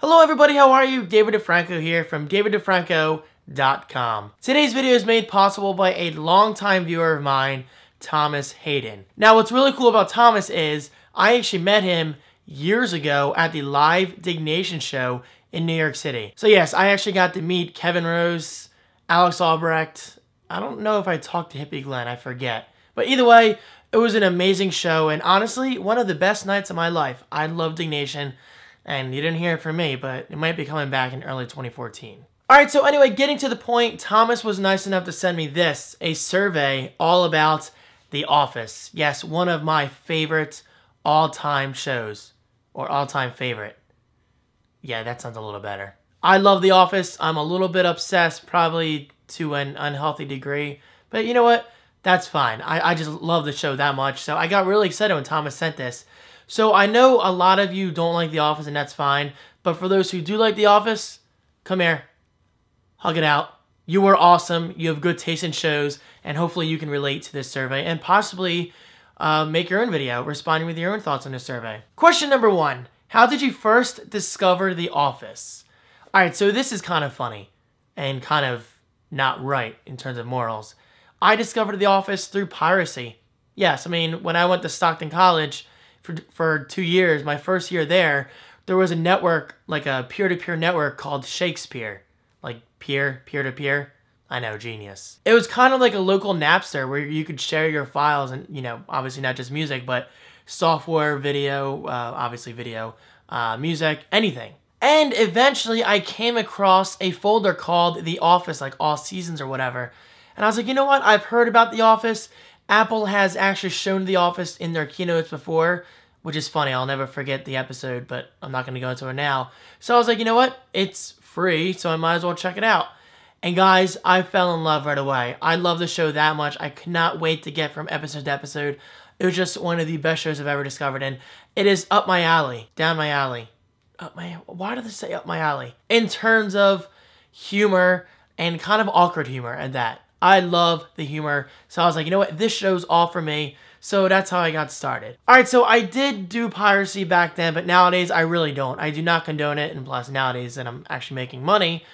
Hello everybody, how are you? David Franco here from daviddefranco.com. Today's video is made possible by a longtime viewer of mine, Thomas Hayden. Now what's really cool about Thomas is I actually met him years ago at the Live Dignation show in New York City. So yes, I actually got to meet Kevin Rose, Alex Albrecht. I don't know if I talked to Hippie Glenn, I forget. But either way, it was an amazing show and honestly, one of the best nights of my life. I love Dignation. And you didn't hear it from me, but it might be coming back in early 2014. Alright, so anyway, getting to the point, Thomas was nice enough to send me this, a survey all about The Office. Yes, one of my favorite all-time shows. Or all-time favorite. Yeah, that sounds a little better. I love The Office. I'm a little bit obsessed, probably to an unhealthy degree. But you know what? That's fine. I just love the show that much. So I got really excited when Thomas sent this. So I know a lot of you don't like The Office, and that's fine. But for those who do like The Office, come here. Hug it out. You are awesome. You have good taste in shows. And hopefully you can relate to this survey and possibly make your own video responding with your own thoughts on this survey. Question number 1. How did you first discover The Office? Alright, so this is kind of funny and kind of not right in terms of morals. I discovered The Office through piracy. Yes, I mean, when I went to Stockton College, for 2 years, my first year there was a network, like a peer-to-peer network called Shakespeare. Like peer-to-peer. I know, genius. It was kind of like a local Napster where you could share your files and, you know, obviously not just music, but software, video, obviously video, music, anything. And eventually I came across a folder called The Office, like All Seasons or whatever. And I was like, you know what? I've heard about The Office. Apple has actually shown The Office in their keynotes before, which is funny. I'll never forget the episode, but I'm not going to go into it now. So I was like, you know what? It's free, so I might as well check it out. And guys, I fell in love right away. I love the show that much. I could not wait to get from episode to episode. It was just one of the best shows I've ever discovered, and it is up my alley, down my alley. Why did they say up my alley? In terms of humor and kind of awkward humor at that. I love the humor, so I was like, you know what, this show's all for me, so that's how I got started. Alright, so I did do piracy back then, but nowadays I really don't. I do not condone it, and plus nowadays that I'm actually making money,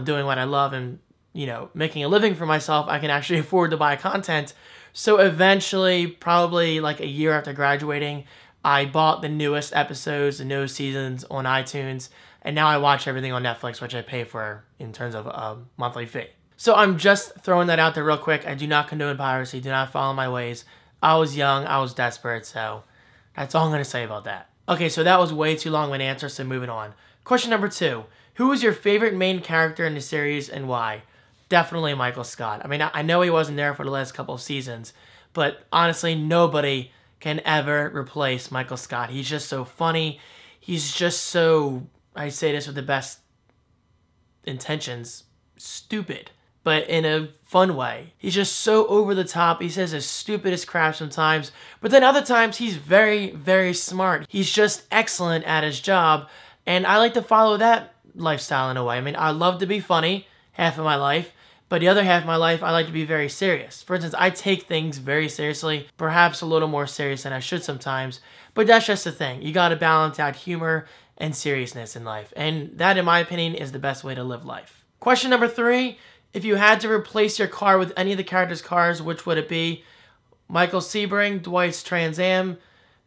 doing what I love and, you know, making a living for myself, I can actually afford to buy content. So eventually, probably like a year after graduating, I bought the newest episodes, the newest seasons on iTunes, and now I watch everything on Netflix, which I pay for in terms of a monthly fee. So I'm just throwing that out there real quick. I do not condone piracy. Do not follow my ways. I was young. I was desperate. So that's all I'm going to say about that. Okay, so that was way too long of an answer, so moving on. Question number 2. Who was your favorite main character in the series and why? Definitely Michael Scott. I mean, I know he wasn't there for the last couple of seasons, but honestly, nobody can ever replace Michael Scott. He's just so funny. He's just so, I say this with the best intentions, stupid. But in a fun way. He's just so over the top. He says the stupidest crap sometimes. But then other times, he's very, very smart. He's just excellent at his job. And I like to follow that lifestyle in a way. I mean, I love to be funny half of my life. But the other half of my life, I like to be very serious. For instance, I take things very seriously. Perhaps a little more serious than I should sometimes. But that's just the thing. You gotta balance out humor and seriousness in life. And that, in my opinion, is the best way to live life. Question number 3. If you had to replace your car with any of the characters' cars, which would it be? Michael Sebring, Dwight's Trans Am,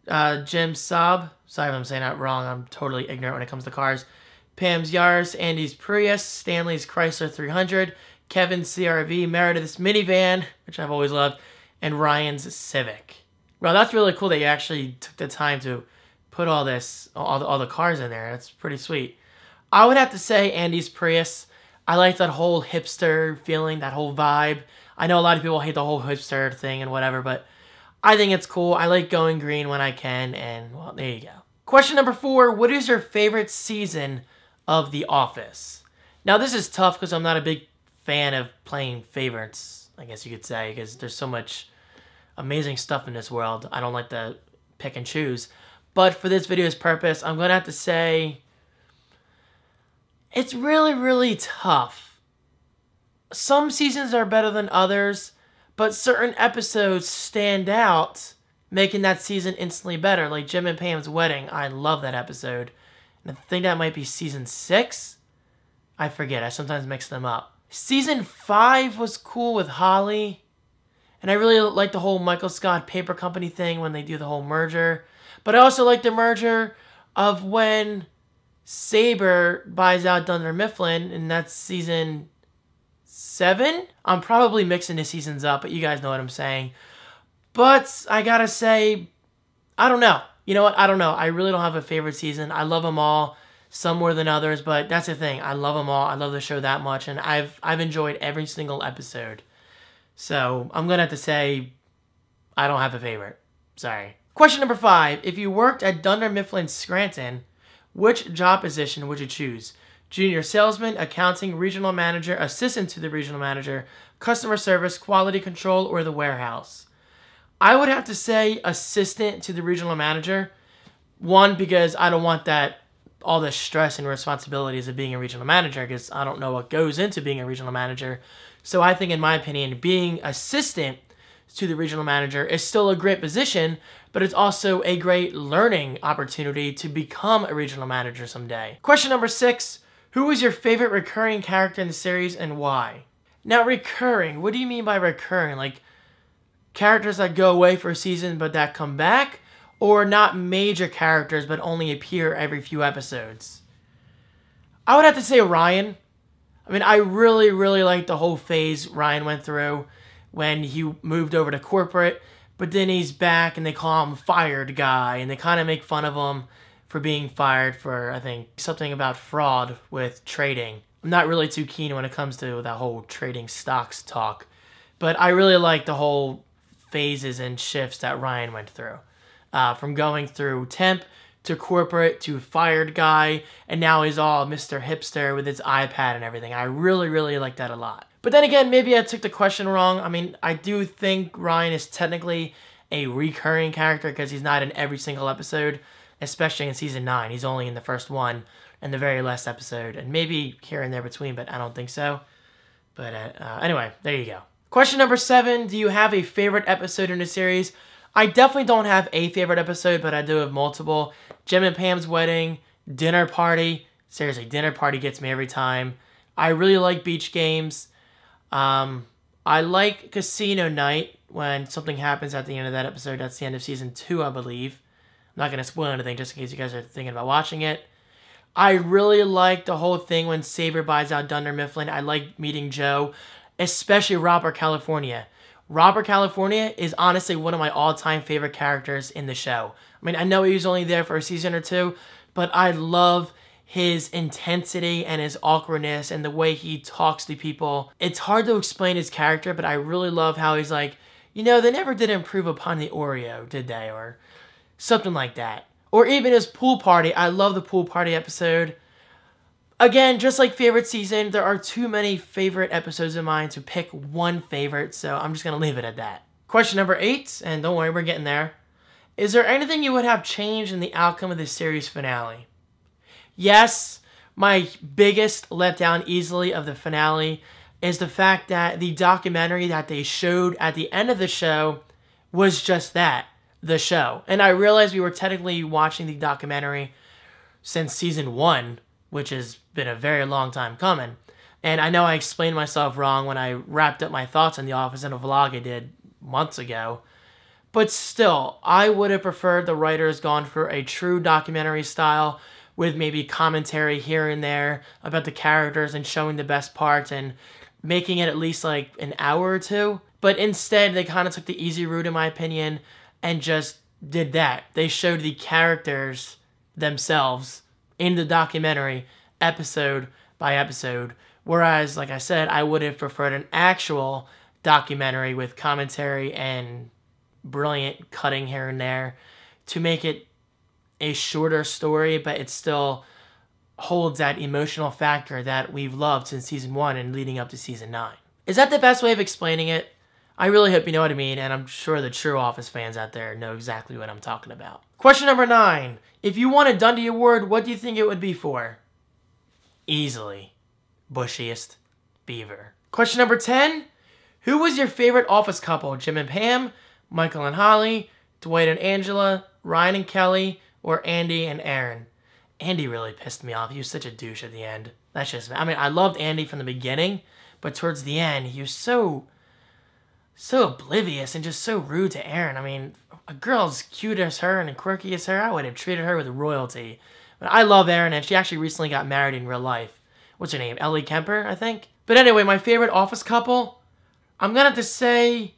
Jim Saab. Sorry if I'm saying that wrong. I'm totally ignorant when it comes to cars. Pam's Yaris, Andy's Prius, Stanley's Chrysler 300, Kevin's CRV, Meredith's minivan, which I've always loved, and Ryan's Civic. Well, that's really cool that you actually took the time to put all this, all the cars in there. That's pretty sweet. I would have to say Andy's Prius. I like that whole hipster feeling, that whole vibe. I know a lot of people hate the whole hipster thing and whatever, but I think it's cool. I like going green when I can, and, well, there you go. Question number 4, what is your favorite season of The Office? Now, this is tough because I'm not a big fan of playing favorites, I guess you could say, because there's so much amazing stuff in this world. I don't like to pick and choose. But for this video's purpose, I'm going to have to say it's really, really tough. Some seasons are better than others, but certain episodes stand out, making that season instantly better. Like Jim and Pam's wedding, I love that episode. And I think that might be season 6. I forget. I sometimes mix them up. Season 5 was cool with Holly. And I really like the whole Michael Scott Paper Company thing when they do the whole merger. But I also like the merger of when Saber buys out Dunder Mifflin, and that's season 7. I'm probably mixing the seasons up, but you guys know what I'm saying. But I gotta say, I don't know. You know what? I don't know. I really don't have a favorite season. I love them all, some more than others, but that's the thing. I love them all. I love the show that much, and I've enjoyed every single episode. So I'm gonna have to say I don't have a favorite. Sorry. Question number 5. If you worked at Dunder Mifflin Scranton, which job position would you choose? Junior salesman, accounting, regional manager, assistant to the regional manager, customer service, quality control, or the warehouse? I would have to say assistant to the regional manager. One, because I don't want all the stress and responsibilities of being a regional manager, because I don't know what goes into being a regional manager. So I think, in my opinion, being assistant to the regional manager is still a great position, but it's also a great learning opportunity to become a regional manager someday. Question number 6. Who is your favorite recurring character in the series and why? Now, recurring, what do you mean by recurring? Like, characters that go away for a season but that come back? Or not major characters but only appear every few episodes? I would have to say Ryan. I mean, I really, really liked the whole phase Ryan went through when he moved over to corporate, but then he's back and they call him Fired Guy, and they kind of make fun of him for being fired for, I think, something about fraud with trading. I'm not really too keen when it comes to that whole trading stocks talk, but I really like the whole phases and shifts that Ryan went through. From going through temp to corporate to Fired Guy, and now he's all Mr. Hipster with his iPad and everything. I really, really like that a lot. But then again, maybe I took the question wrong. I mean, I do think Ryan is technically a recurring character because he's not in every single episode, especially in season 9. He's only in the first one and the very last episode, and maybe here and there between, but I don't think so. But anyway, there you go. Question number 7, do you have a favorite episode in the series? I definitely don't have a favorite episode, but I do have multiple. Jim and Pam's wedding, dinner party. Seriously, dinner party gets me every time. I really like beach games. I like casino night when something happens at the end of that episode. That's the end of season 2, I believe. I'm not going to spoil anything just in case you guys are thinking about watching it. I really like the whole thing when Saber buys out Dunder Mifflin. I like meeting Joe, especially Robert California. Robert California is honestly one of my all-time favorite characters in the show. I mean, I know he was only there for a season or 2, but I love his intensity and his awkwardness and the way he talks to people. It's hard to explain his character, but I really love how he's like, you know, they never did improve upon the Oreo, did they? Or something like that. Or even his pool party. I love the pool party episode. Again, just like favorite season, there are too many favorite episodes of mine to pick one favorite, so I'm just going to leave it at that. Question number 8, and don't worry, we're getting there. Is there anything you would have changed in the outcome of the series finale? Yes, my biggest letdown easily of the finale is the fact that the documentary that they showed at the end of the show was just that, the show. And I realized we were technically watching the documentary since season 1, which has been a very long time coming. And I know I explained myself wrong when I wrapped up my thoughts on The Office in a vlog I did months ago. But still, I would have preferred the writers gone for a true documentary style with maybe commentary here and there about the characters and showing the best parts and making it at least like an hour or 2. But instead, they kind of took the easy route, in my opinion, and just did that. They showed the characters themselves in the documentary, episode by episode. Whereas, like I said, I would have preferred an actual documentary with commentary and brilliant cutting here and there to make it a shorter story, but it still holds that emotional factor that we've loved since season 1 and leading up to season 9. Is that the best way of explaining it? I really hope you know what I mean, and I'm sure the true Office fans out there know exactly what I'm talking about. Question number 9. If you won a Dundie Award, what do you think it would be for? Easily. Bushiest Beaver. Question number 10. Who was your favorite Office couple? Jim and Pam, Michael and Holly, Dwight and Angela, Ryan and Kelly, or Andy and Aaron? Andy really pissed me off. He was such a douche at the end. That's just, I mean, I loved Andy from the beginning, but towards the end, he was so oblivious and just so rude to Aaron. I mean, a girl as cute as her and quirky as her, I would have treated her with royalty. But I love Aaron, and she actually recently got married in real life. What's her name? Ellie Kemper, I think? But anyway, my favorite Office couple, I'm going to have to say,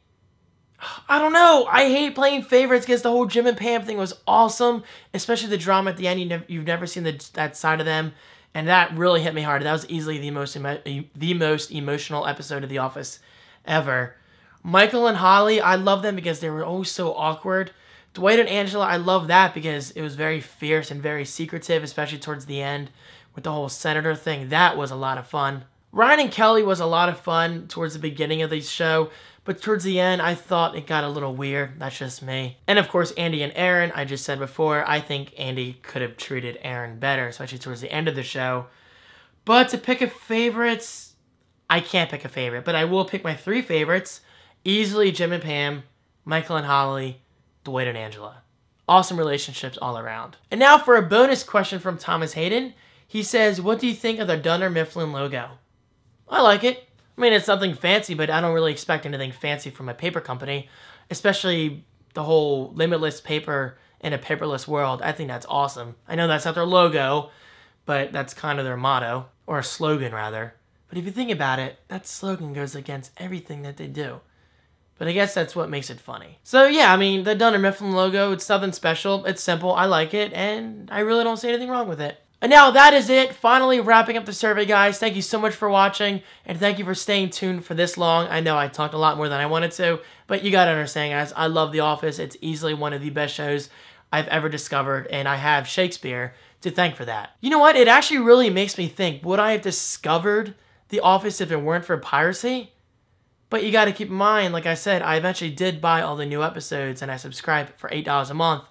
I don't know. I hate playing favorites because the whole Jim and Pam thing was awesome, especially the drama at the end. You've never seen that side of them, and that really hit me hard. That was easily the most emotional episode of The Office ever. Michael and Holly, I love them because they were always so awkward. Dwight and Angela, I love that because it was very fierce and very secretive, especially towards the end with the whole senator thing. That was a lot of fun. Ryan and Kelly was a lot of fun towards the beginning of the show, but towards the end, I thought it got a little weird. That's just me. And of course, Andy and Aaron, I just said before, I think Andy could have treated Aaron better, especially towards the end of the show. But to pick a favorite, I can't pick a favorite, but I will pick my 3 favorites. Easily Jim and Pam, Michael and Holly, Dwight and Angela. Awesome relationships all around. And now for a bonus question from Thomas Hayden. He says, what do you think of the Dunder Mifflin logo? I like it. I mean, it's nothing fancy, but I don't really expect anything fancy from a paper company, especially the whole limitless paper in a paperless world. I think that's awesome. I know that's not their logo, but that's kind of their motto, or a slogan rather. But if you think about it, that slogan goes against everything that they do. But I guess that's what makes it funny. So yeah, I mean, the Dunder Mifflin logo, it's nothing special. It's simple. I like it, and I really don't see anything wrong with it. And now that is it. Finally wrapping up the survey, guys. Thank you so much for watching, and thank you for staying tuned for this long. I know I talked a lot more than I wanted to, but you gotta understand, guys, I love The Office. It's easily one of the best shows I've ever discovered, and I have Shakespeare to thank for that. You know what? It actually really makes me think, would I have discovered The Office if it weren't for piracy? But you gotta keep in mind, like I said, I eventually did buy all the new episodes, and I subscribed for $8 a month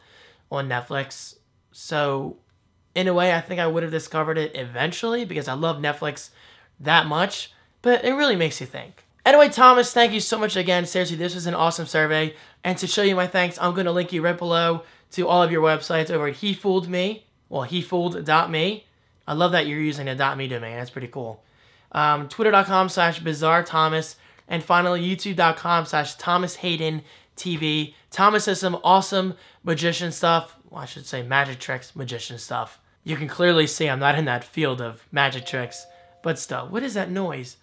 on Netflix. So in a way, I think I would have discovered it eventually because I love Netflix that much, but it really makes you think. Anyway, Thomas, thank you so much again. Seriously, this was an awesome survey. And to show you my thanks, I'm going to link you right below to all of your websites over at hefooled.me. I love that you're using a .me domain. That's pretty cool. Twitter.com/BizarreThomas. And finally, YouTube.com/ThomasHaydenTV. Thomas has some awesome magician stuff. Well, I should say magic tricks, magician stuff. You can clearly see I'm not in that field of magic tricks, but still, what is that noise?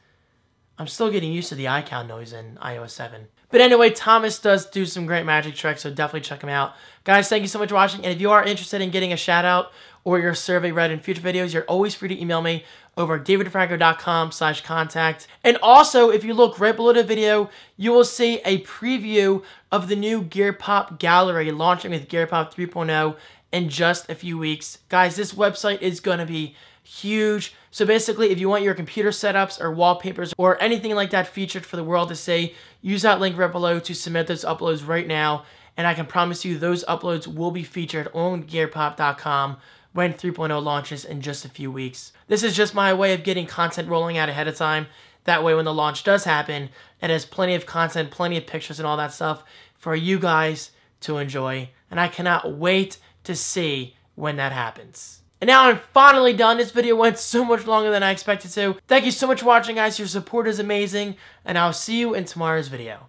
I'm still getting used to the iCal noise in iOS 7. But anyway, Thomas does do some great magic tricks, so definitely check him out. Guys, thank you so much for watching, and if you are interested in getting a shout out or your survey read in future videos, you're always free to email me over at daviddefranco.com/contact. And also, if you look right below the video, you will see a preview of the new GearPop gallery launching with GearPop 3.0 in just a few weeks. Guys, this website is going to be huge. So basically, if you want your computer setups or wallpapers or anything like that featured for the world to see, use that link right below to submit those uploads right now. And I can promise you those uploads will be featured on gearpop.com when 3.0 launches in just a few weeks. This is just my way of getting content rolling out ahead of time. That way when the launch does happen, it has plenty of content, plenty of pictures and all that stuff for you guys to enjoy. And I cannot wait to see when that happens. And now I'm finally done. This video went so much longer than I expected to. Thank you so much for watching, guys. Your support is amazing. And I'll see you in tomorrow's video.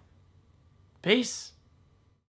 Peace.